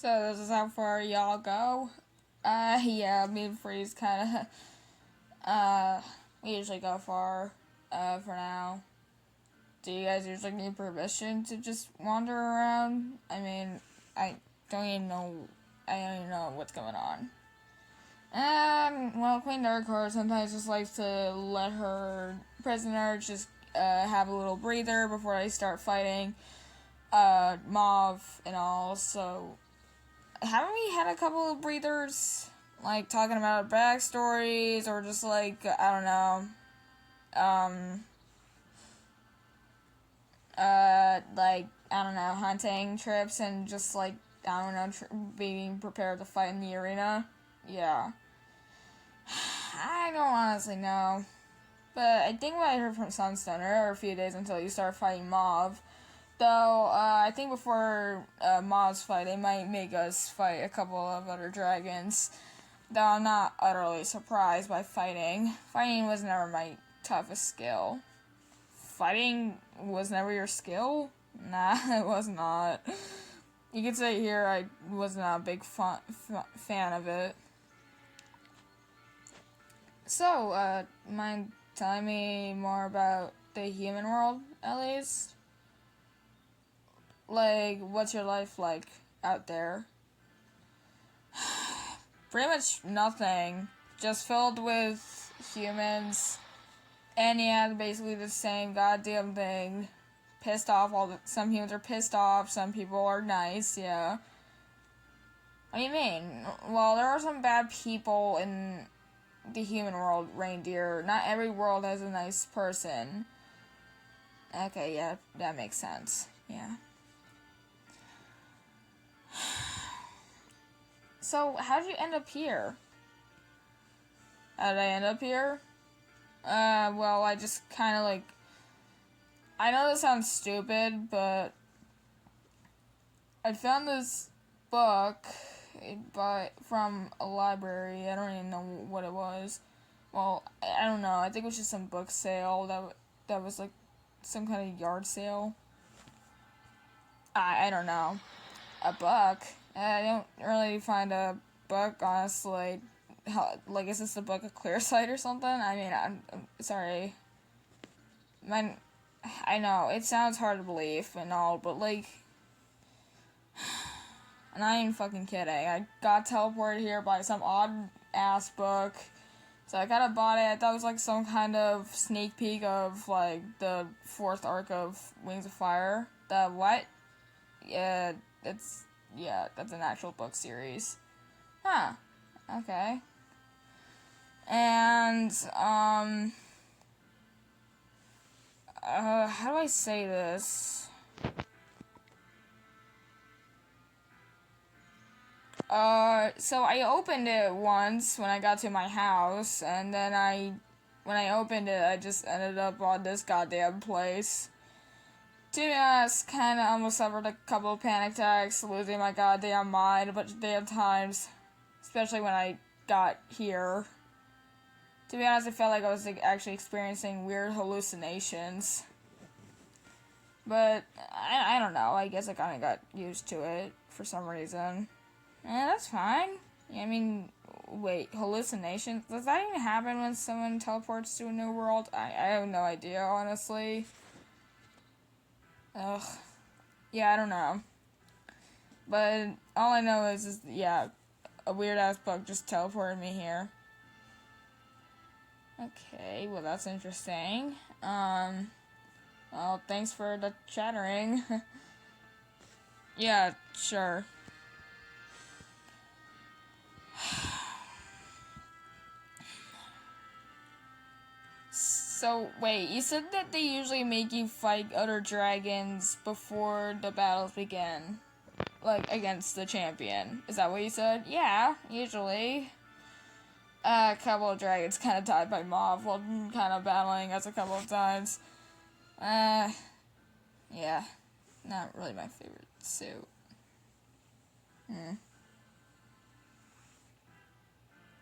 So this is how far y'all go. Yeah, me and Freeze kind of, we usually go far, for now. Do you guys usually need permission to just wander around? I mean, I don't even know, I don't even know what's going on. Well, Queen Darkheart sometimes just likes to let her prisoner just, have a little breather before they start fighting, Mauve and all, so haven't we had a couple of breathers, like, talking about backstories, or just, like, I don't know, like, I don't know, hunting trips, and just, like, I don't know, being prepared to fight in the arena? Yeah. I don't honestly know. But I think what I heard from Sunstone, there are a few days until you start fighting Mauve. Though, I think before Mauve's fight, they might make us fight a couple of other dragons. Though I'm not utterly surprised by fighting. Fighting was never my toughest skill. Fighting was never your skill? Nah, it was not. You could say here I was not a big fan of it. So, mind telling me more about the human world, at least? Like, what's your life like out there? Pretty much nothing. Just filled with humans. And yeah, basically the same goddamn thing. Pissed off some humans are pissed off, some people are nice, yeah. What do you mean? Well, there are some bad people in the human world, Reindeer. Not every world has a nice person. Okay, yeah, that makes sense. Yeah. So, how'd you end up here? How did I end up here? Well, I just kind of like... I know this sounds stupid, but... I found this book from a library. I don't even know what it was. Well, I don't know. I think it was just some book sale that was like some kind of yard sale. I don't know. A book? I don't really find a book, honestly. Like, is this a book of Clear Sight or something? I mean, I'm sorry. I know, it sounds hard to believe and all, but like... And I ain't fucking kidding. I got teleported here by some odd-ass book. So I kinda bought it. I thought it was like some kind of sneak peek of, like, the 4th arc of Wings of Fire. The what? Yeah, that's an actual book series. Huh. Okay. And, how do I say this? So I opened it once when I got to my house, and then when I opened it, I just ended up on this goddamn place. To be honest, kinda almost suffered a couple of panic attacks, losing my goddamn mind a bunch of damn times. Especially when I got here. To be honest, I felt like I was actually experiencing weird hallucinations. But, I don't know, I guess I kinda got used to it for some reason. That's fine. I mean, wait, hallucinations? Does that even happen when someone teleports to a new world? I have no idea, honestly. Ugh. Yeah, I don't know. But all I know is yeah, a weird-ass bug just teleported me here. Okay, well, that's interesting. Well, thanks for the chattering. Yeah, sure. So, wait, you said that they usually make you fight other dragons before the battles begin? Like, against the champion. Is that what you said? Yeah, usually. A couple of dragons kind of died by Mauve while kind of battling us a couple of times. Yeah. Not really my favorite suit.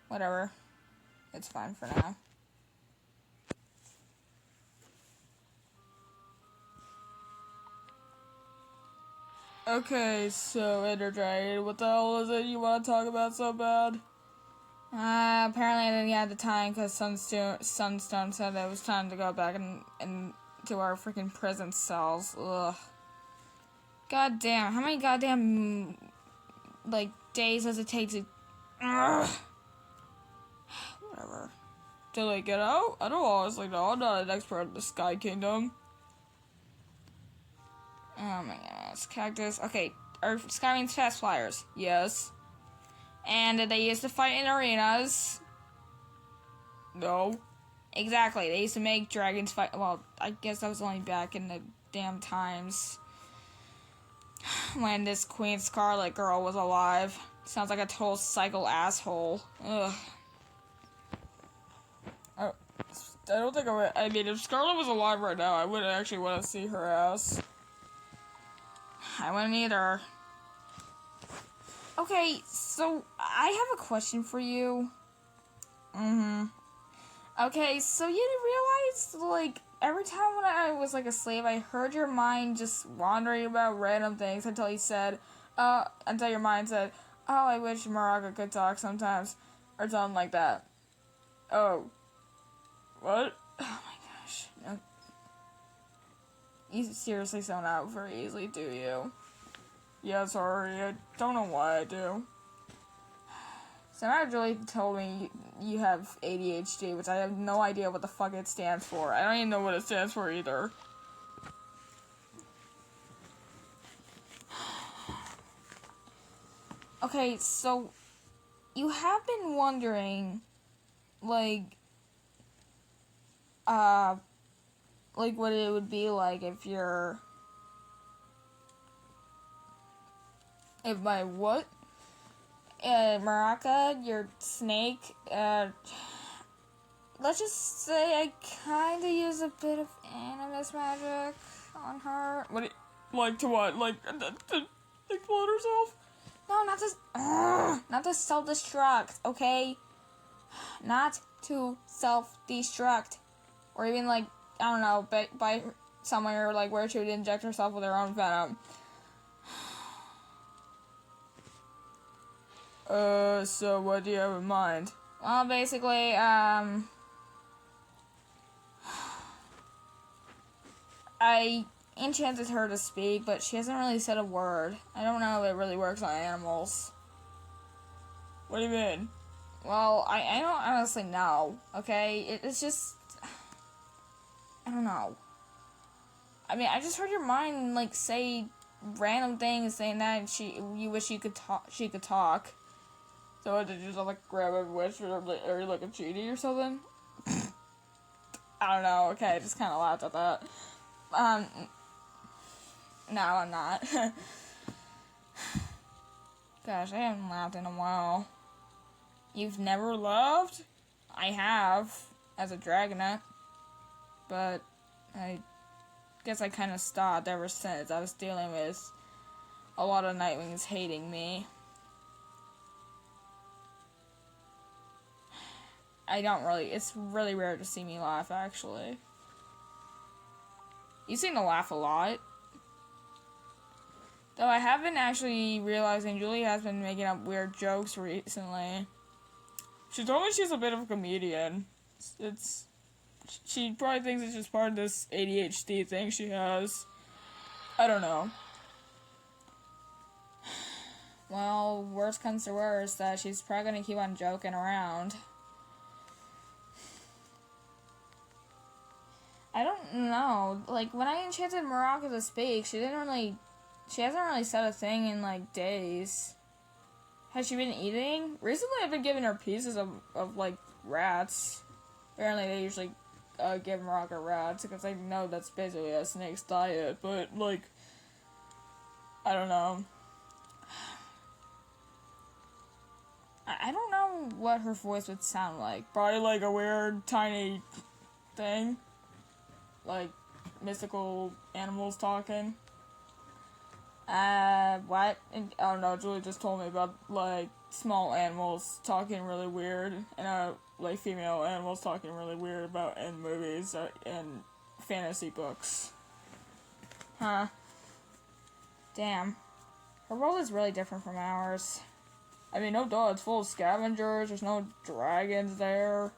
Whatever. It's fine for now. Okay, so Ender Dragon, what the hell is it you want to talk about so bad? Apparently I didn't have the time because Sunstone said it was time to go back to our freaking prison cells. Ugh. God damn, how many goddamn, like, days does it take to... Ugh. Whatever. To, like, get out? I don't honestly know. I'm not an expert in the Sky Kingdom. Oh my gosh, cactus. Okay, are Sky means fast flyers? Yes. And they used to fight in arenas? No. Exactly, they used to make dragons fight. Well, I guess that was only back in the damn times when this Queen Scarlet girl was alive. Sounds like a total psycho asshole. Ugh. I don't think I mean, if Scarlet was alive right now, I wouldn't actually want to see her ass. I wouldn't either. Okay, so I have a question for you. Okay, so you didn't realize, like, every time when I was, like, a slave, I heard your mind just wandering about random things until your mind said, oh, I wish Maraca could talk sometimes, or something like that. Oh. What? Oh my gosh. No. You seriously zone out very easily, do you? Yeah, sorry, I don't know why I do. Somehow Julie told me you have ADHD, which I have no idea what the fuck it stands for. I don't even know what it stands for either. Okay, so you have been wondering, like what it would be like if my what? Maraca, your snake, let's just say I kinda use a bit of animus magic on her. What, like to what? Like, to explode herself? No, not to self-destruct, okay? Not to self-destruct. Or even, like, I don't know, by somewhere, like, where she would inject herself with her own venom. So what do you have in mind? Well, basically, I enchanted her to speak, but she hasn't really said a word. I don't know if it really works on animals. What do you mean? Well, I don't honestly know, okay? It's just... I don't know. I mean, I just heard your mind, like, say random things, saying that you wish she could talk. So what, did you just, like, grab a wish or like a genie or something? I don't know, okay, I just kind of laughed at that. No, I'm not. Gosh, I haven't laughed in a while. You've never loved? I have, as a dragonette. But I guess I kind of stopped ever since. I was dealing with a lot of Nightwings hating me. It's really rare to see me laugh, actually. You seem to laugh a lot. Though I have been actually realizing Julie has been making up weird jokes recently. She told me she's a bit of a comedian. She probably thinks it's just part of this ADHD thing she has. I don't know. Well, worst comes to worst, that she's probably gonna keep on joking around. I don't know. Like, when I enchanted Maraca to speak, she hasn't really said a thing in, like, days. Has she been eating? Recently, I've been giving her pieces of like, rats. Apparently, they usually give Maraca rats, because I know that's basically a snake's diet, but, like, I don't know. I don't know what her voice would sound like. Probably, like, a weird, tiny thing. Like, mystical animals talking. What? I don't know, Julie just told me about, like, small animals talking really weird, and, like, female animals talking really weird about in movies, and fantasy books. Huh. Damn. Her world is really different from ours. I mean, no duh, it's full of scavengers, there's no dragons there.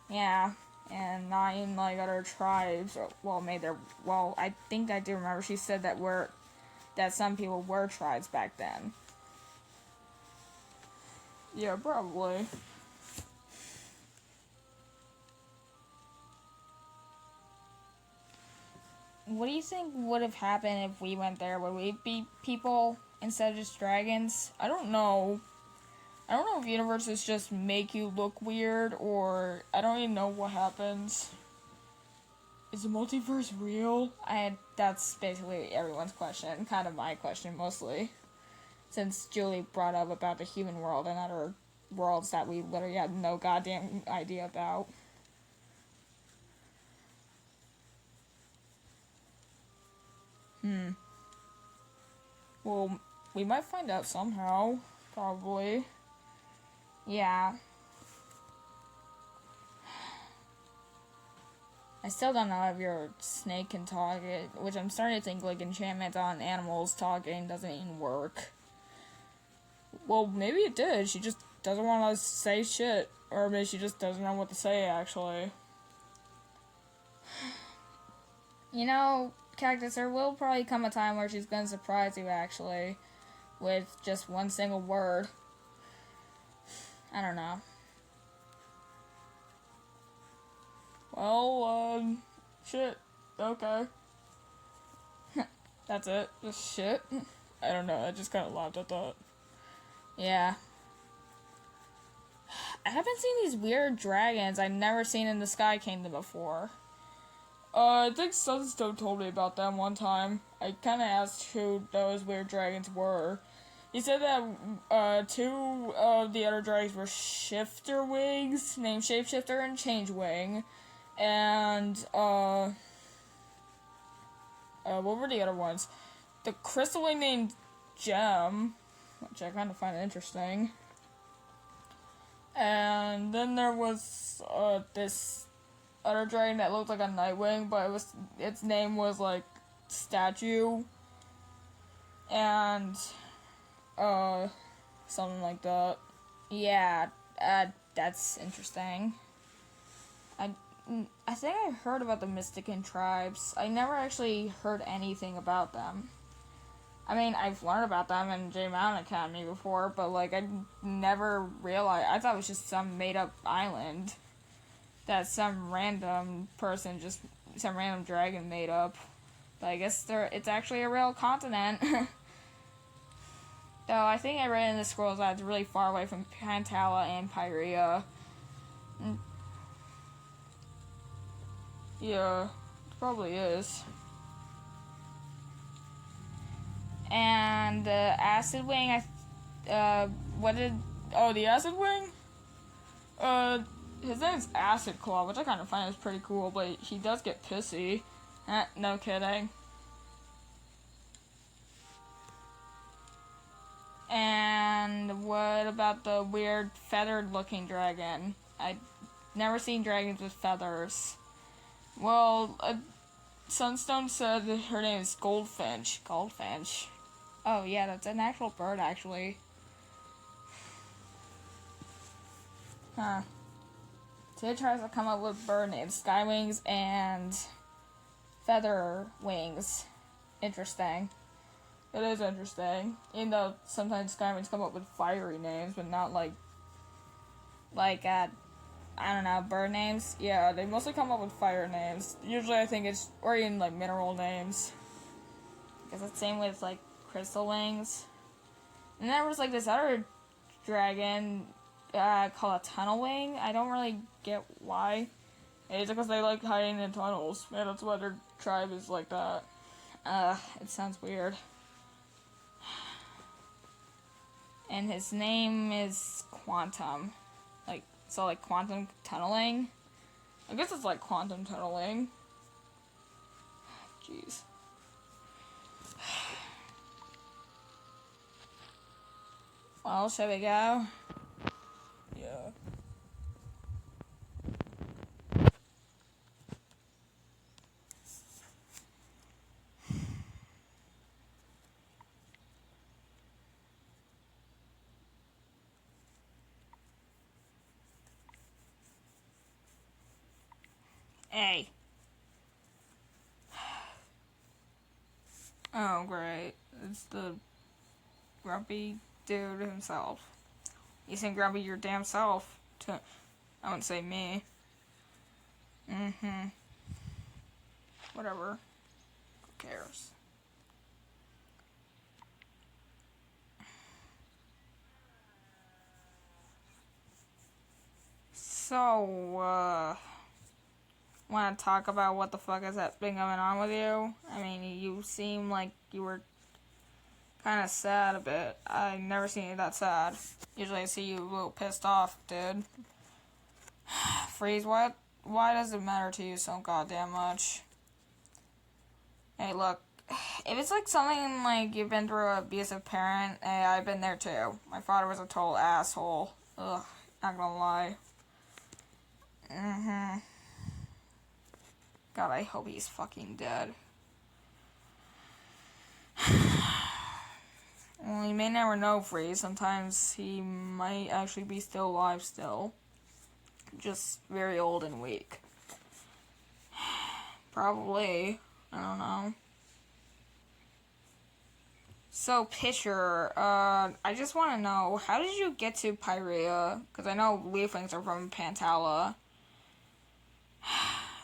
Yeah, and 9, like, other tribes, I think I do remember she said that some people were tribes back then. Yeah, probably. What do you think would have happened if we went there? Would we be people instead of just dragons? I don't know. I don't know if universes just make you look weird, or I don't even know what happens. Is the multiverse real? That's basically everyone's question. Kind of my question, mostly. Since Julie brought up about the human world and other worlds that we literally have no goddamn idea about. Well, we might find out somehow. Probably. Yeah. I still don't know if your snake can talk, which I'm starting to think, like, enchantment on animals talking doesn't even work. Well, maybe it did. She just doesn't want to say shit. Or maybe she just doesn't know what to say, actually. You know, Cactus, there will probably come a time where she's going to surprise you, actually, with just one single word. I don't know. Well, shit. Okay. That's it. Just shit. I don't know. I just kind of laughed at that. Yeah. I haven't seen these weird dragons I've never seen in the Sky Kingdom before. I think Sunstone told me about them one time. I kind of asked who those weird dragons were. He said that 2 of the other dragons were Shifter Wings, named Shapeshifter and Changewing. And, what were the other ones? The Crystal Wing named Gem, which I kind of find interesting. And then there was, this other dragon that looked like a Nightwing, but its name was, like, Statue. And, something like that. Yeah, that's interesting. I think I heard about the Mystican tribes. I never actually heard anything about them. I mean, I've learned about them in J Mountain Academy before, but, like, I never realized. I thought it was just some made-up island that some random dragon made up. But I guess it's actually a real continent. Though I think I read in the scrolls that it's really far away from Pantala and Pyrea. Yeah, it probably is. And the Acid Wing, the Acid Wing? His name's Acid Claw, which I kind of find is pretty cool, but he does get pissy. No kidding. And what about the weird feathered-looking dragon? I've never seen dragons with feathers. Well, Sunstone said that her name is Goldfinch. Goldfinch. Oh, yeah, that's an actual bird, actually. Huh. So it tries to come up with bird names. Skywings and Feather Wings. Interesting. It is interesting. Even though sometimes Skywings come up with fiery names, but not like, I don't know, bird names? Yeah, they mostly come up with fire names. Usually I think it's, or even, like, mineral names. Because it's the same with, like, crystal wings. And there was, like, this other dragon called a tunnel wing. I don't really get why. It's because they like hiding in tunnels. Man, that's why their tribe is like that. It sounds weird. And his name is Quantum. Like quantum tunneling? I guess it's like quantum tunneling. Jeez. Well, shall we go? Yeah. Hey. Oh, great. It's the grumpy dude himself. You seem grumpy your damn self. I wouldn't say me. Whatever. Who cares? So, want to talk about what the fuck has that been going on with you? I mean, you seem like you were kind of sad a bit. I never seen you that sad. Usually I see you a little pissed off, dude. Freeze, what? Why does it matter to you so goddamn much? Hey, look. If it's like something like you've been through an abusive parent, hey, I've been there too. My father was a total asshole. Ugh, not gonna lie. God, I hope he's fucking dead. Well, you may never know, Freeze. Sometimes he might actually be still alive still. Just very old and weak. Probably. I don't know. So, Pitcher, I just want to know, how did you get to Pyrea? Because I know leaflings are from Pantala.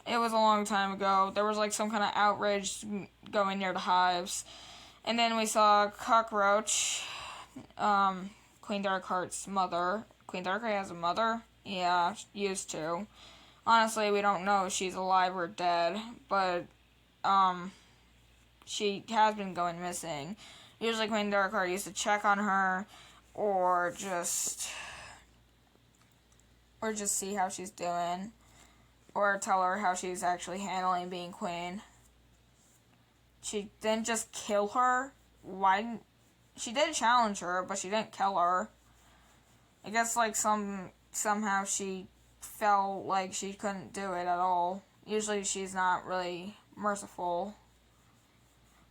It was a long time ago. There was like some kind of outrage going near the hives. And then we saw Cockroach, Queen Darkheart's mother. Queen Darkheart has a mother? Yeah, used to. Honestly, we don't know if she's alive or dead, but, she has been going missing. Usually Queen Darkheart used to check on her, or just see how she's doing, or tell her how she's actually handling being queen. She didn't just kill her. She did challenge her, but she didn't kill her. I guess like somehow she felt like she couldn't do it at all. Usually she's not really merciful.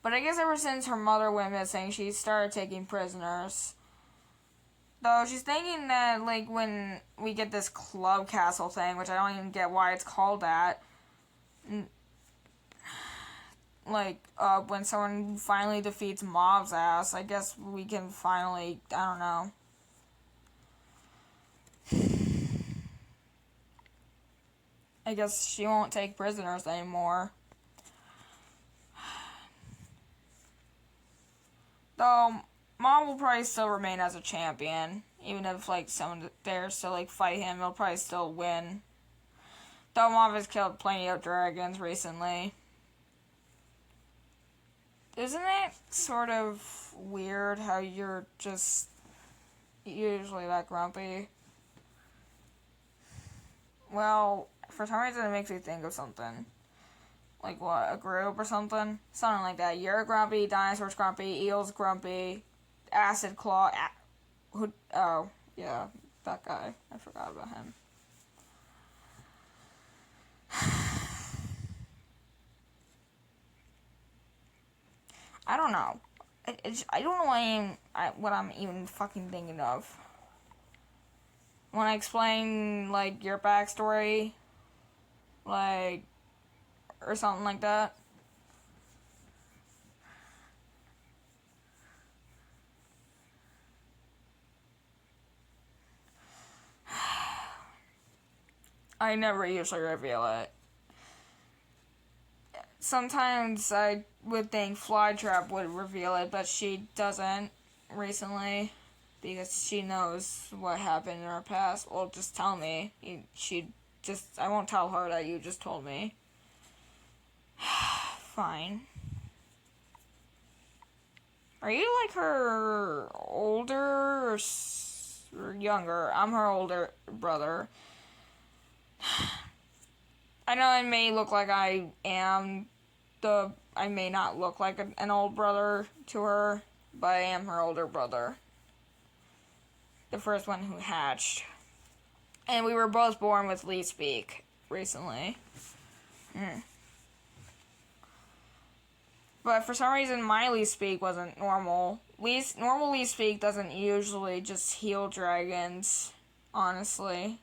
But I guess ever since her mother went missing, she started taking prisoners. Though she's thinking that, like, when we get this club castle thing, which I don't even get why it's called that, like, when someone finally defeats Mob's ass, I guess we can finally, I don't know. I guess she won't take prisoners anymore. Though, Mob will probably still remain as a champion. Even if, like, someone dares to, like, fight him, he'll probably still win. Though Mob has killed plenty of dragons recently. Isn't it sort of weird how you're just usually that grumpy? Well, for some reason it makes me think of something. Like what, a group or something? Something like that. You're grumpy, Dinosaur's grumpy, Eel's grumpy, Acid Claw, oh, yeah, that guy. I forgot about him. I don't know. I don't know what I'm even fucking thinking of. When I explain, like, your backstory, like, or something like that. I never usually reveal it. Sometimes I would think Flytrap would reveal it, but she doesn't recently. Because she knows what happened in her past. Well, just tell me. I won't tell her that you just told me. Fine. Are you like her older or younger? I'm her older brother. I know it may look like I may not look like an old brother to her, but I am her older brother. The first one who hatched. And we were both born with Lee Speak recently. But for some reason, my Lee Speak wasn't normal. Normal Lee Speak doesn't usually just heal dragons, honestly.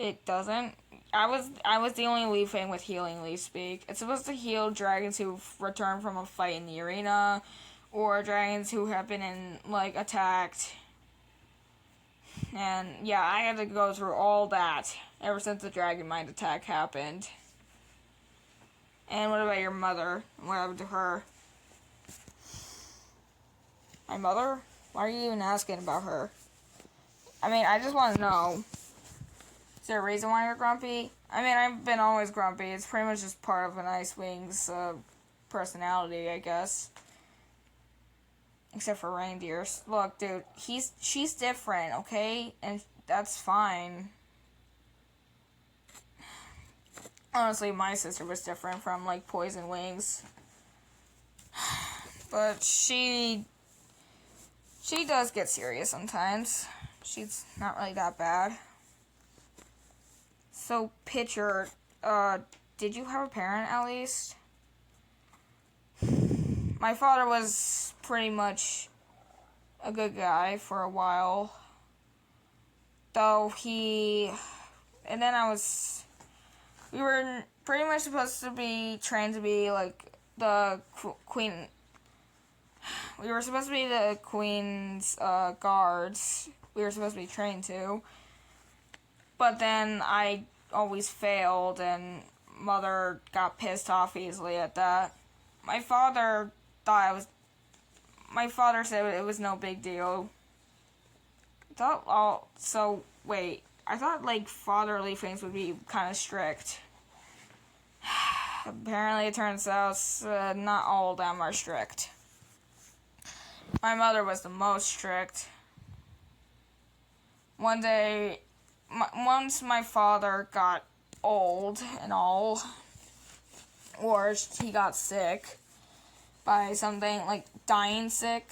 It doesn't. I was the only leaf thing with healing leaf speak. It's supposed to heal dragons who return from a fight in the arena, or dragons who have been attacked. And yeah, I had to go through all that ever since the dragon mind attack happened. And what about your mother? What happened to her? My mother? Why are you even asking about her? I mean, I just want to know. Is there a reason why you're grumpy? I mean, I've been always grumpy. It's pretty much just part of an Ice Wing's personality, I guess. Except for reindeers. Look, dude, she's different, okay? And that's fine. Honestly, my sister was different from, Poison Wings. But she does get serious sometimes. She's not really that bad. So, Pitcher, did you have a parent at least? My father was pretty much a good guy for a while. And then we were pretty much supposed to be trained to be, the queen. We were supposed to be the queen's guards. We were supposed to be trained to. But then I always failed, and Mother got pissed off easily at that. My father said it was no big deal. I thought fatherly things would be kind of strict. Apparently it turns out not all of them are strict. My mother was the most strict. One day, once my father got old and all, or he got sick by something, dying sick,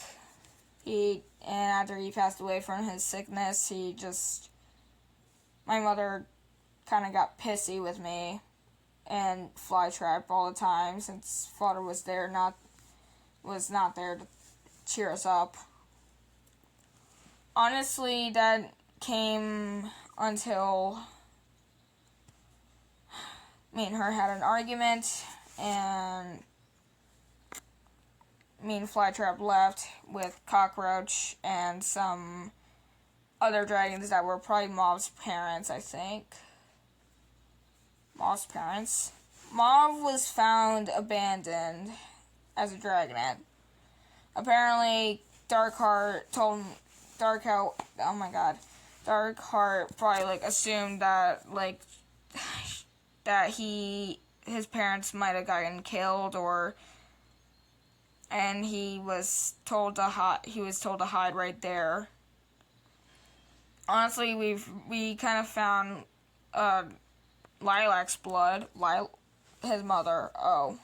and after he passed away from his sickness, my mother kind of got pissy with me and flytrap all the time since father was not there to cheer us up. Honestly, that came until me and her had an argument, and me and Flytrap left with Cockroach and some other dragons that were probably Mauve's parents, I think. Mauve's parents. Mauve was found abandoned as a dragonette. Apparently, Darkheart probably assumed that his parents might have gotten killed, and he was told to hide right there. Honestly, we kind of found Lilac's blood. His mother. Oh.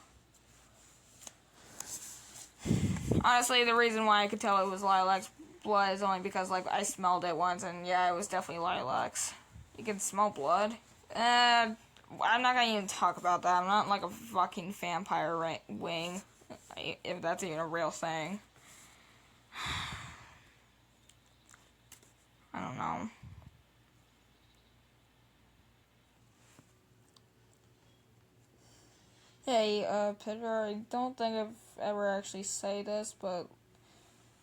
Honestly, the reason why I could tell it was Lilac's blood is only because, I smelled it once, and yeah, it was definitely Lilac's. You can smell blood. I'm not gonna even talk about that. I'm not, a fucking vampire wing, if that's even a real thing. I don't know. Hey, Peter, I don't think I've ever actually said this, but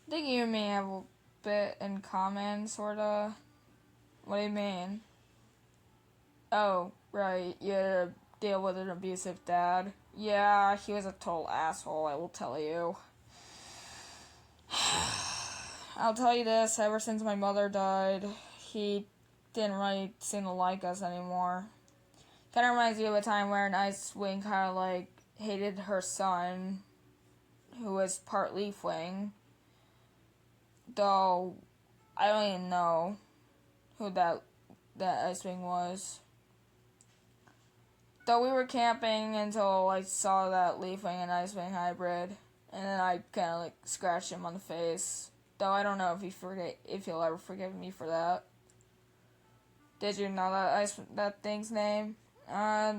I think you and me have a bit in common, sorta. What do you mean? Oh, right, you had to deal with an abusive dad. Yeah, he was a total asshole, I will tell you. I'll tell you this, ever since my mother died, he didn't really seem to like us anymore. Kind of reminds me of a time where an Ice Wing kind of hated her son, who was part Leaf Wing. Though I don't even know who that Ice Wing was. Though we were camping until I saw that Leaf Wing and Ice Wing hybrid, and then I kind of scratched him on the face. Though I don't know if he'll ever forgive me for that. Did you know that thing's name? Why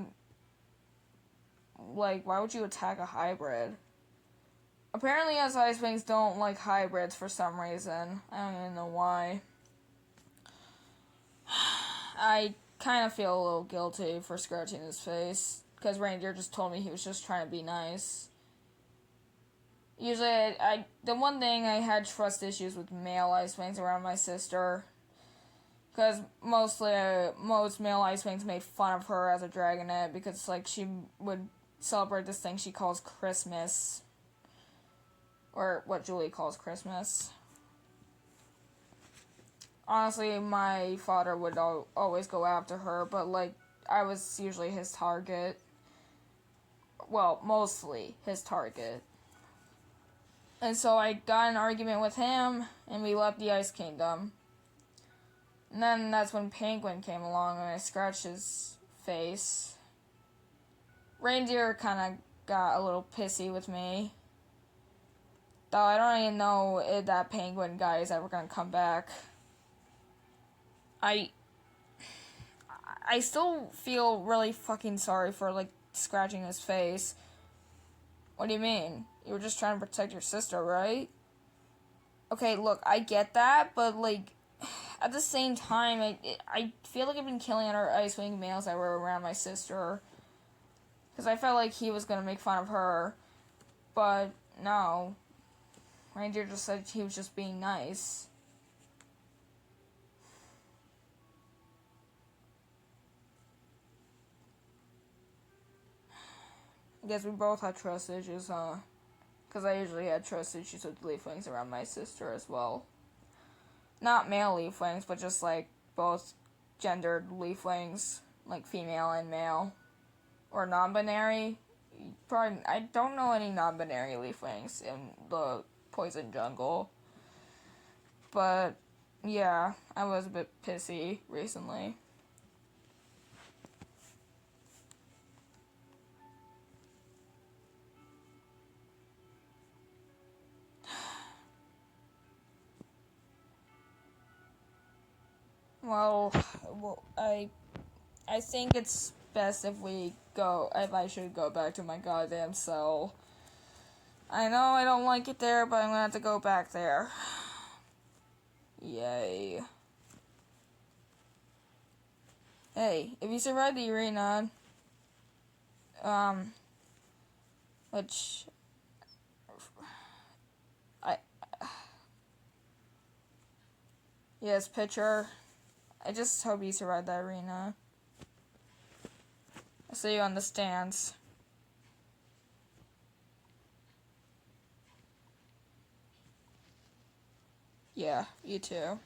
would you attack a hybrid? Apparently us Ice Wings don't like hybrids for some reason. I don't even know why. I kind of feel a little guilty for scratching his face, because Reindeer just told me he was just trying to be nice. Usually, the one thing I had trust issues with male Ice Wings around my sister, because most male Ice Wings made fun of her as a dragonette, because, like, she would celebrate this thing she calls Christmas, or what Julie calls Christmas. Honestly, my father would always go after her, but, like, I was usually his target. Well, mostly his target. And so I got in an argument with him, and we left the Ice Kingdom. And then that's when Penguin came along, and I scratched his face. Reindeer kind of got a little pissy with me. Though I don't even know if that Penguin guy is ever going to come back. I still feel really fucking sorry for, like, scratching his face. What do you mean? You were just trying to protect your sister, right? Okay, look, I get that, but, like, at the same time, I feel like I've been killing other Ice Wing males that were around my sister. Because I felt like he was going to make fun of her. But, no. Reindeer just said he was just being nice. I guess we both had trust issues, huh? Because I usually had trust issues with leaf wings around my sister as well. Not male leaf wings, but just, like, both gendered leaf wings. Like, female and male. Or non-binary. Probably, I don't know any non-binary leaf wings in the poison jungle. But, yeah, I was a bit pissy recently. Well, I think it's best if I should go back to my goddamn cell. I know I don't like it there, but I'm gonna have to go back there. Yay. Hey, if you survive the arena, which, yes, picture. I just hope you survive that arena. I'll see you on the stands. Yeah, you too.